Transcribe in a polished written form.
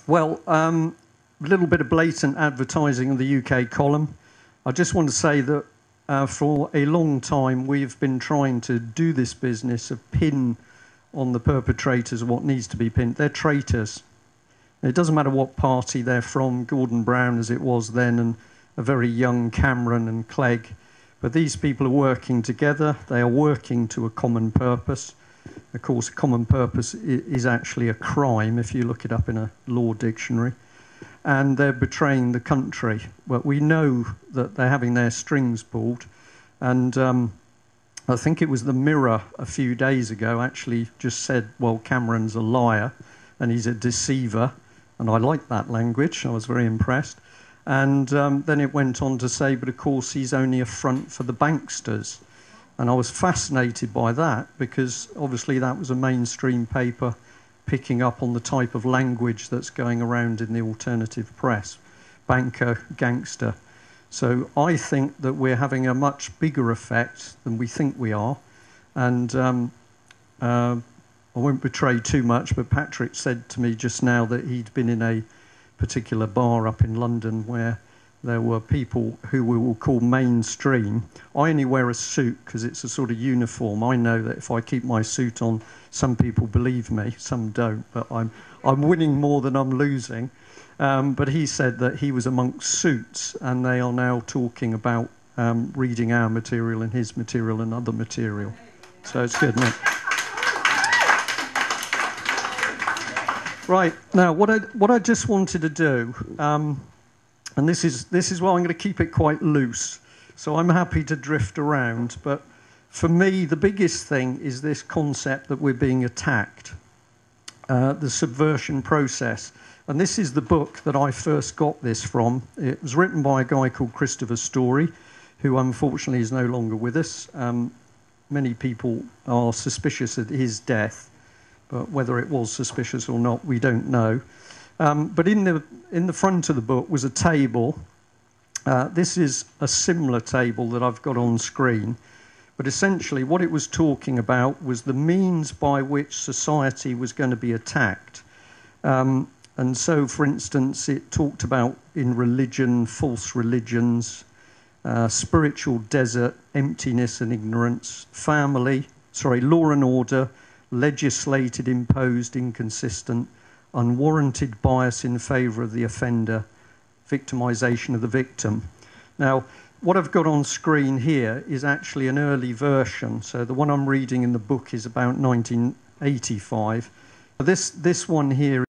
Well, a little bit of blatant advertising in the UK column. I just want to say that for a long time we've been trying to do this business of pin on the perpetrators of what needs to be pinned. They're traitors. It doesn't matter what party they're from, Gordon Brown as it was then, and a very young Cameron and Clegg. But these people are working together. They are working to a common purpose. Of course, a common purpose is actually a crime if you look it up in a law dictionary. And they're betraying the country. But we know that they're having their strings pulled. And I think it was the Mirror a few days ago actually just said, well, Cameron's a liar and he's a deceiver. And I like that language. I was very impressed. And then it went on to say, but of course he's only a front for the banksters. And I was fascinated by that because obviously that was a mainstream paper picking up on the type of language that's going around in the alternative press. Banker, gangster. So I think that we're having a much bigger effect than we think we are. And I won't betray too much, but Patrick said to me just now that he'd been in a particular bar up in London where there were people who we will call mainstream. I only wear a suit because it's a sort of uniform. I know that if I keep my suit on, some people believe me, some don't, but I'm winning more than I'm losing. But he said that he was amongst suits, and they are now talking about reading our material and his material and other material. So it's good, isn't it? Right, now what I just wanted to do, and this is why I'm going to keep it quite loose, so I'm happy to drift around, but for me the biggest thing is this concept that we're being attacked, the subversion process. And this is the book that I first got this from. It was written by a guy called Christopher Story, who unfortunately is no longer with us. Many people are suspicious of his death, but whether it was suspicious or not, we don't know. But in the front of the book was a table. This is a similar table that I've got on screen. But essentially what it was talking about was the means by which society was going to be attacked. And so, for instance, it talked about in religion, false religions, spiritual desert, emptiness and ignorance, law and order, legislated, imposed, inconsistent, unwarranted bias in favour of the offender, victimisation of the victim. Now, what I've got on screen here is actually an early version. So the one I'm reading in the book is about 1985. This one here